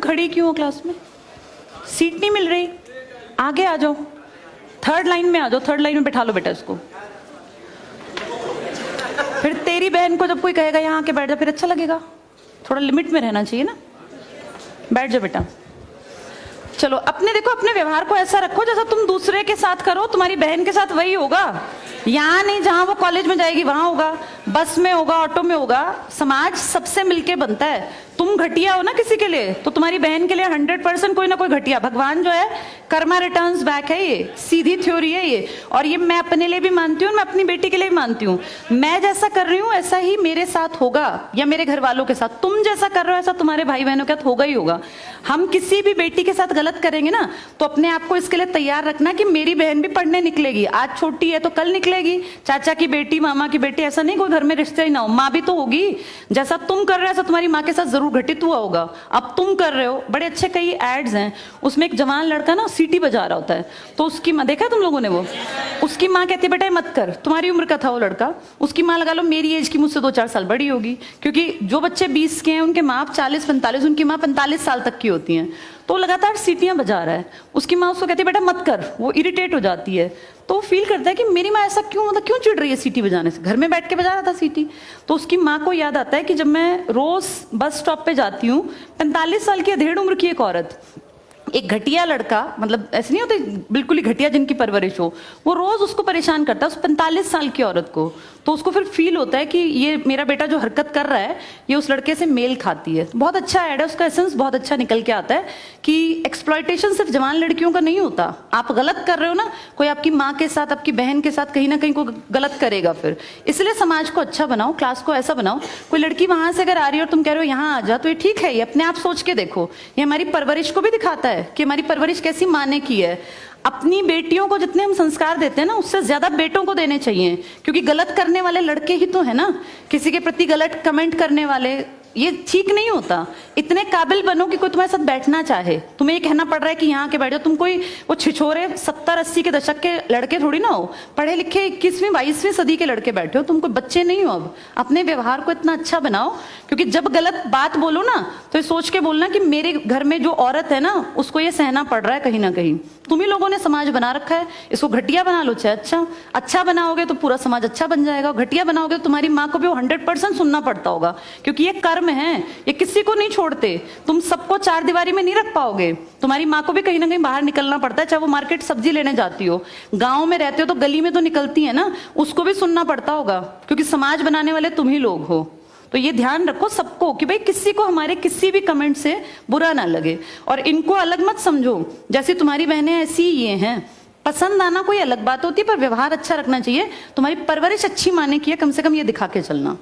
खड़ी क्यों हो क्लास में? सीट नहीं मिल रही? आगे आ जाओ, थर्ड लाइन में आ जाओ, थर्ड लाइन में बैठा लो बेटा इसको। फिर तेरी बहन को जब कोई कहेगा यहाँ आके बैठ जा, फिर अच्छा लगेगा? थोड़ा लिमिट में रहना चाहिए ना। बैठ जाओ बेटा। चलो अपने देखो, अपने व्यवहार को ऐसा रखो जैसा तुम दूसरे के साथ करो, तुम्हारी बहन के साथ वही होगा। यहाँ नहीं, जहां वो कॉलेज में जाएगी वहां होगा, बस में होगा, ऑटो में होगा। समाज सबसे मिलके बनता है। तुम घटिया हो ना किसी के लिए, तो तुम्हारी बहन के लिए 100% कोई ना कोई घटिया। भगवान जो है कर्मा रिटर्न्स बैक है, ये सीधी थ्योरी है ये। और ये मैं अपने लिए भी मानती हूँ, मैं अपनी बेटी के लिए भी मानती हूँ। मैं जैसा कर रही हूँ ऐसा ही मेरे साथ होगा, या मेरे घर वालों के साथ। तुम जैसा कर रहे हो ऐसा तुम्हारे भाई बहनों के साथ होगा ही होगा। हम किसी भी बेटी के साथ गलत करेंगे ना, तो अपने आप को इसके लिए तैयार रखना कि मेरी बहन भी पढ़ने निकलेगी। आज छोटी है तो कल निकलेगी। चाचा की बेटी, मामा की बेटी, ऐसा नहीं कोई घर में रिश्ते ही ना हो, माँ भी तो होगी। जैसा तुम कर रहे हो ऐसा तुम्हारी माँ के साथ जरूर घटित हुआ होगा। अब तुम कर रहे हो। बड़े अच्छे कई एड्स हैं, उसमें एक जवान लड़का ना सीटी बजा रहा होता है, तो उसकी माँ, देखा तुम लोगों ने वो, उसकी माँ कहती है बेटा मत कर। तुम्हारी उम्र का था वो लड़का, उसकी माँ लगा लो मेरी एज की मुझसे 2-4 साल बड़ी होगी, क्योंकि जो बच्चे 20 के हैं उनके माँ 40-45, उनकी माँ 45 साल तक की होती हैं। तो लगातार सीटियां बजा रहा है। उसकी माँ उसको कहती है बेटा मत कर, वो इरिटेट हो जाती है। तो फील करता है कि मेरी माँ ऐसा क्यों, मतलब क्यों चिढ़ रही है सीटी बजाने से, घर में बैठ के बजा रहा था सीटी। तो उसकी माँ को याद आता है कि जब मैं रोज बस स्टॉप पे जाती हूँ, 45 साल की अधेड़ उम्र की एक औरत, एक घटिया लड़का, मतलब ऐसे नहीं होते बिल्कुल ही घटिया जिनकी परवरिश हो, वो रोज उसको परेशान करता है, उस 45 साल की औरत को। तो उसको फिर फील होता है कि ये मेरा बेटा जो हरकत कर रहा है ये उस लड़के से मेल खाती है। बहुत अच्छा ऐड है, उसका एसेंस बहुत अच्छा निकल के आता है कि एक्सप्लॉयटेशन सिर्फ जवान लड़कियों का नहीं होता। आप गलत कर रहे हो ना, कोई आपकी माँ के साथ, आपकी बहन के साथ कहीं ना कहीं कोई गलत करेगा फिर। इसलिए समाज को अच्छा बनाओ, क्लास को ऐसा बनाओ, कोई लड़की वहां से अगर आ रही है और तुम कह रहे हो यहाँ आ जा, तो ये ठीक है। ये अपने आप सोच के देखो, ये हमारी परवरिश को भी दिखाता है कि हमारी परवरिश कैसी माँ ने की है। अपनी बेटियों को जितने हम संस्कार देते हैं ना, उससे ज्यादा बेटों को देने चाहिए, क्योंकि गलत करने वाले लड़के ही तो है ना, किसी के प्रति गलत कमेंट करने वाले। ये ठीक नहीं होता। इतने काबिल बनो कि कोई तुम्हारे साथ बैठना चाहे। तुम्हें ये कहना पड़ रहा है कि यहाँ के बैठ जाओ, तुम कोई वो छिछोरे 70-80 के दशक के लड़के थोड़ी ना हो, पढ़े लिखे 21वीं-22वीं सदी के लड़के बैठे हो। तुम कोई बच्चे नहीं हो। अब अपने व्यवहार को इतना अच्छा बनाओ, क्योंकि जब गलत बात बोलो ना तो ये सोच के बोलना कि मेरे घर में जो औरत है ना उसको ये सहना पड़ रहा है कहीं ना कहीं। तुम ही लोगों ने समाज बना रखा है, इसको घटिया बना लो चाहे अच्छा बनाओगे तो पूरा समाज अच्छा बन जाएगा। घटिया बनाओगे तो तुम्हारी माँ को भी 100% सुनना पड़ता होगा, क्योंकि ये कर्म है, ये किसी को नहीं छोड़ते। तुम सबको चार दीवारी में नहीं रख पाओगे। तुम्हारी माँ को भी कहीं ना कहीं बाहर निकलना पड़ता है, चाहे वो मार्केट सब्जी लेने जाती हो, गांव में रहते हो तो गली में तो निकलती है ना, उसको भी सुनना पड़ता होगा, क्योंकि समाज बनाने वाले तुम ही लोग हो। तो ये ध्यान रखो सबको कि भाई किसी को हमारे किसी भी कमेंट से बुरा ना लगे, और इनको अलग मत समझो। जैसे तुम्हारी बहनें ऐसी ये हैं, पसंद आना कोई अलग बात होती है, पर व्यवहार अच्छा रखना चाहिए। तुम्हारी परवरिश अच्छी माने की है, कम से कम ये दिखा के चलना।